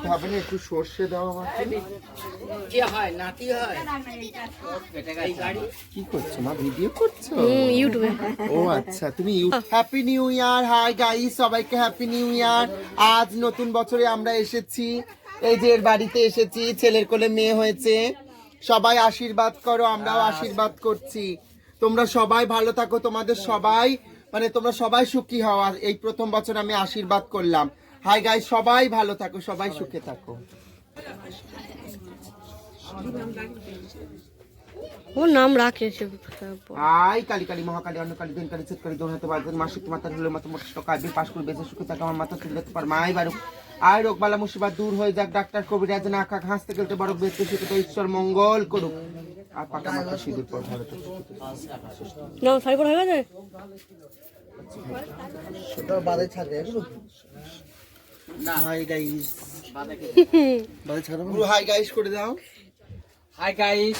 দিতে হবে না, একটু সর্ষে দাও আমাকে। কি হয় নাতি হয় কি করছো মা, ভিডিও করছো? ইউটিউবে। ও আচ্ছা, তুমি happy new year. Hi guys, সবাইকে হ্যাপি নিউ ইয়ার। আজ নতুন বছরে আমরা এসেছি, এই যে এর বাড়িতে এসেছি, ছেলের কোলে মেয়ে হয়েছে। সবাই আশীর্বাদ করো, আমরাও আশীর্বাদ করছি। তোমরা সবাই ভালো থাকো, তোমাদের সবাই মানে তোমরা সবাই সুখী হও। আর এই প্রথম বছর আমি আশীর্বাদ করলাম। হাই গাইস, সবাই ভালো থাকো, সবাই সুখে থাকো। ওর নাম রাখেছে। আই কালী কালী মহাকালী অন্নকালী দিন কালী চিৎ কালী দোহাতে বাজেন মাসুক মাতার হলো মত মোট কাবি পাশ করে বেঁচে সুখে থাকা আমার মাথা তুলে পার মাই বারুক। আয় রোগ বালা মুসিবত দূর হয়ে যাক, ডাক্তার কবিরাজ না আঁকা হাসতে খেলতে বড় বেঁচে সুখে তো ঈশ্বর মঙ্গল করুক। আর পাকা মাথা সিঁদুর পর ভালো থাকো। না সাই পড়া হয়ে গেছে। সেটা বাদে ছাড়বে না। হাই গাইস, বাদে ছাড়বে পুরো হাই গাইস করে দাও। Hi guys.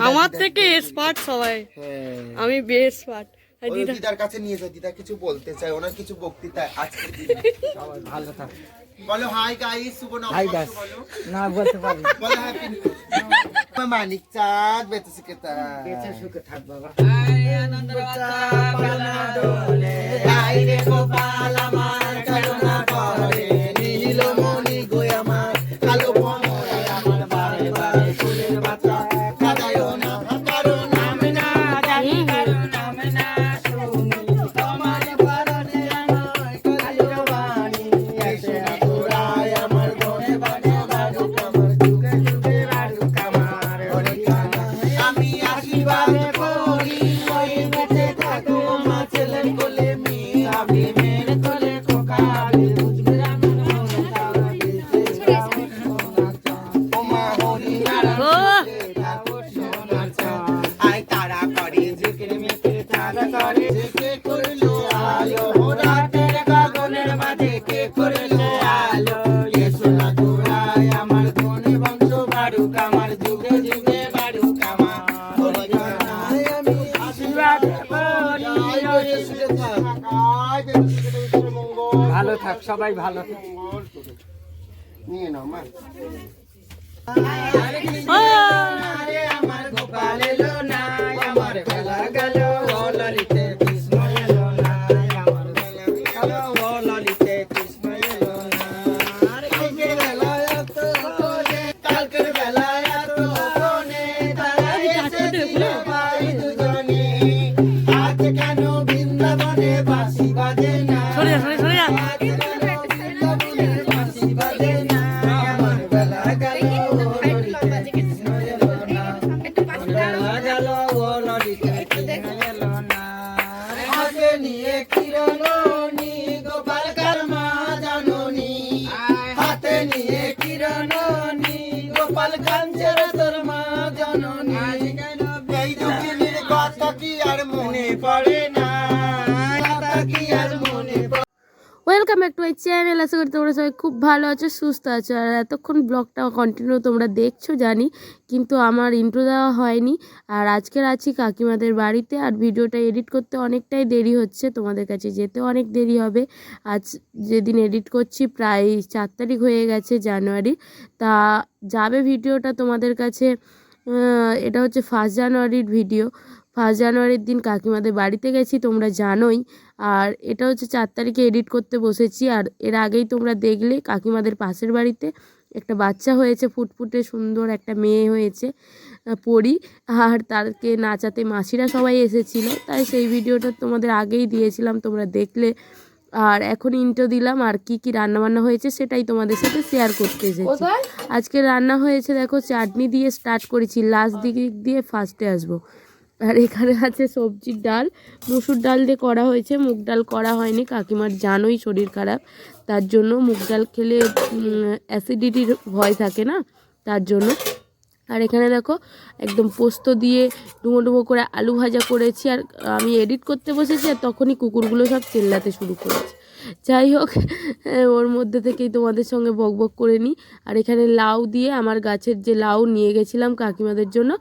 আমার থেকে এক্সপার্ট সবাই। আমি বেস্ট পার্ট। দিদার কাছে নিয়ে যাও, দিদা কিছু বলতে চাই, ওনার কিছু বক্তৃতা আজকে দিন। সবাই ভালো থাক। বলো হাই গাইস, শুভ নববর্ষ হাই গাইস। বলো। না বলতে পারি। বলো হ্যাপি মানিক চাঁদ বেঁচে সুখে থাক। বেঁচে সুখে থাক বাবা। আই রে গোপাল আমার করুণা করে, নীল মণি গো আমার কালো ভমরে আমার বারে বারে ফুলের বাচ্চা কাদায়ও না কারো নাম না জানি কারো নাম না শুনি তোমার পরনে আমার কালো বাণী এসে না তোরাই আমার ঘরে বাড়ি বাড়ুক আমার যুগে যুগে বাড়ুক আমার হরিকানা। আমি আশীর্বাদ করি ওই বেঁচে থাকো মা, ছেলের কোলে মেয়ে আমি মেয়ের কোলে খোকা আমি বুঝবে আমার মনে তারা বেঁচে যাও সোনা চাঁদ। ও মা হরি সোনা চাঁদ। আই তারা করে জিকির মিকির তারা করে কে করলো আলো রাতের গগনের মাঝে কে করলো আলো। এসো না তোরাই আমার ধনে বংশ বাড়ুক আমার যুগে যুগে বাড়ুক আমার হরিকানা। আমি আশীর্বাদ করি ওই সুখে থাক। আয় বেঁচে সুখে ঈশ্বর মঙ্গল ভালো থাক, সবাই ভালো থাক। নিয়ে নাও মা। ও আরে আমার গোপাল এলো না, আমার বেলা গেল ও ললিতে কৃষ্ণ এলো না, আমার বেলা গেল ও ললিতে কৃষ্ণ এলো না। আরে কালকের বেলা এত কোণে, কালকের বেলা এত কোণে দাঁড়াইছে ভাই দুজনে। আজ কেন বৃন্দাবনে বাঁশি বাজে না, সরে যা সরে যা। আজ কেন বৃন্দাবনে বাঁশি বাজে না, আমার বেলা গেল ও ললিতে কৃষ্ণ এলো না, বেলা গেল ও ললিতে কৃষ্ণ এলো না। হাতে নিয়ে কিরণনি গোপাল কর্মা জাননি, হাতে নিয়ে কিরণনি গোপাল কাঞ্চের তোর মা জাননি। এই দুঃখিনীর কথা কি আর মনে পড়ে না, কথা কি আর মনে পড়ে। Welcome back to my channel. আশা করি তোমরা সবাই খুব ভালো আছো, সুস্থ আছো। আর এতক্ষণ ব্লগটা কন্টিনিউ তোমরা দেখছো জানি, কিন্তু আমার ইন্ট্রো দেওয়া হয়নি। আর আজকের আছি কাকিমাদের বাড়িতে, আর ভিডিওটা এডিট করতে অনেকটাই দেরি হচ্ছে, তোমাদের কাছে যেতে অনেক দেরি হবে। আজ যেদিন এডিট করছি প্রায় 4 তারিখ হয়ে গেছে জানুয়ারি, তা যাবে ভিডিওটা তোমাদের কাছে। এটা হচ্ছে 1 জানুয়ারির ভিডিও। 1 জানুয়ারির দিন কাকিমাদের বাড়িতে গেছি, তোমরা জানোই। আর এটা হচ্ছে 4 তারিখে এডিট করতে বসেছি। আর এর আগেই তোমরা দেখলে কাকিমাদের পাশের বাড়িতে একটা বাচ্চা হয়েছে, ফুটফুটে সুন্দর একটা মেয়ে হয়েছে পরি। আর তাকে নাচাতে মাসিরা সবাই এসেছিলো, তাই সেই ভিডিওটা তোমাদের আগেই দিয়েছিলাম, তোমরা দেখলে। আর এখন ইন্ট্রো দিলাম, আর কি কি রান্নাবান্না হয়েছে সেটাই তোমাদের সাথে শেয়ার করতে এসেছি। আজকে রান্না হয়েছে দেখো, চাটনি দিয়ে স্টার্ট করেছি, লাস্ট দিক দিয়ে ফার্স্টে আসবো। আর এখানে আছে সবজির ডাল, মুসুর ডাল দিয়ে করা হয়েছে, মুগ ডাল করা হয়নি। কাকিমার জানোই শরীর খারাপ, তার জন্য মুগ ডাল খেলে অ্যাসিডিটির ভয় থাকে না, তার জন্য। আর এখানে দেখো একদম পোস্ত দিয়ে ডুমো ডুমো করে আলু ভাজা করেছি। আর আমি এডিট করতে বসেছি, আর তখনই কুকুরগুলো সব চেল্লাতে শুরু করেছে। যাই হোক, ওর মধ্যে থেকেই তোমাদের সঙ্গে বকবক করে নিই। আর এখানে লাউ দিয়ে, আমার গাছের যে লাউ নিয়ে গেছিলাম কাকিমাদের জন্য,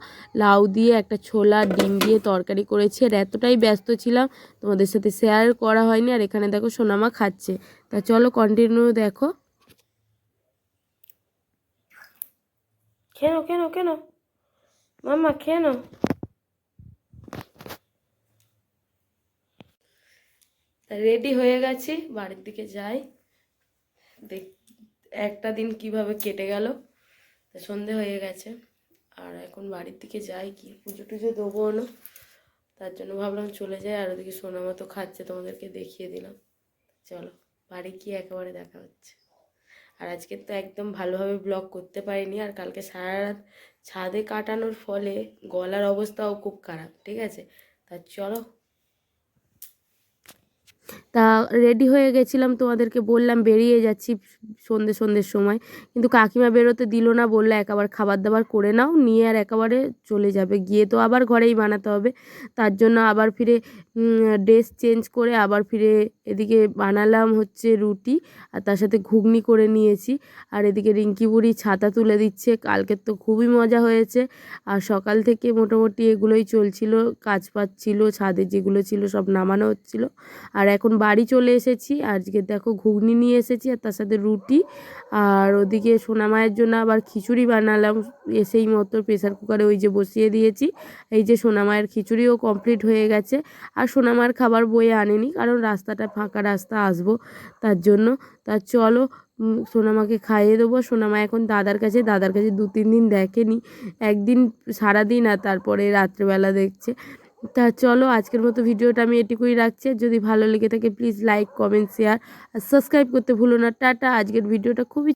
লাউ দিয়ে একটা ছোলা ডিম দিয়ে তরকারি করেছি। আর এতটাই ব্যস্ত ছিলাম তোমাদের সাথে শেয়ার করা হয়নি। আর এখানে দেখো সোনামা খাচ্ছে। তা চলো কন্টিনিউ দেখো। কেন কেন কেন মাম্মা কেন? রেডি হয়ে গেছি, বাড়ির দিকে যাই। দেখ একটা দিন কিভাবে কেটে গেল। সন্ধে হয়ে গেছে, আর এখন বাড়ির দিকে যাই, কি পুজো টুজো দেবো না, তার জন্য ভাবলাম চলে যাই। আর ওদিকে সোনামা তো খাচ্ছে, তোমাদেরকে দেখিয়ে দিলাম। চলো বাড়ি গিয়ে একেবারে দেখা হচ্ছে। আর আজকে তো একদম ভালোভাবে ব্লগ করতে পারিনি। আর কালকে সারা রাত ছাদে কাটানোর ফলে গলার অবস্থাও খুব খারাপ, ঠিক আছে। তা চলো, তা রেডি হয়ে গেছিলাম, তোমাদেরকে বললাম বেরিয়ে যাচ্ছি সন্ধ্যের সময়, কিন্তু কাকিমা বেরোতে দিল না, বললো একেবারে খাবার দাবার করে নাও, নিয়ে আর একেবারে চলে যাবে, গিয়ে তো আবার ঘরেই বানাতে হবে। তার জন্য আবার ফিরে ড্রেস চেঞ্জ করে আবার ফিরে এদিকে বানালাম হচ্ছে রুটি, আর তার সাথে ঘুগনি করে নিয়েছি। আর এদিকে রিঙ্কি বুড়ি ছাতা তুলে দিচ্ছে, কালকের তো খুবই মজা হয়েছে। আর সকাল থেকে মোটামুটি এগুলোই চলছিল, কাজ ছিল, ছাদে যেগুলো ছিল সব নামানো হচ্ছিল। আর এখন বাড়ি চলে এসেছি। আজকে দেখো ঘুগনি নিয়ে এসেছি, আর তার সাথে রুটি। আর ওদিকে সোনামায়ের জন্য আবার খিচুড়ি বানালাম এসেই মতো, প্রেসার কুকারে ওই যে বসিয়ে দিয়েছি। এই যে সোনামায়ের খিচুড়িও কমপ্লিট হয়ে গেছে। আর সোনামার খাবার বয়ে আনেনি, কারণ রাস্তাটা ফাঁকা রাস্তা, আসবো তার জন্য। তা চলো সোনামাকে খাইয়ে দেবো। সোনামা এখন দাদার কাছে 2-3 দিন দেখেনি, একদিন সারাদিন, আর তারপরে রাত্রেবেলা দেখছে। তা চলো আজকের মতো ভিডিওটা আমি এটুকুই রাখছি। যদি ভালো লেগে থাকে প্লিজ লাইক, কমেন্ট, শেয়ার আর সাবস্ক্রাইব করতে ভুলো না। টাটা। আজকের ভিডিওটা খুবই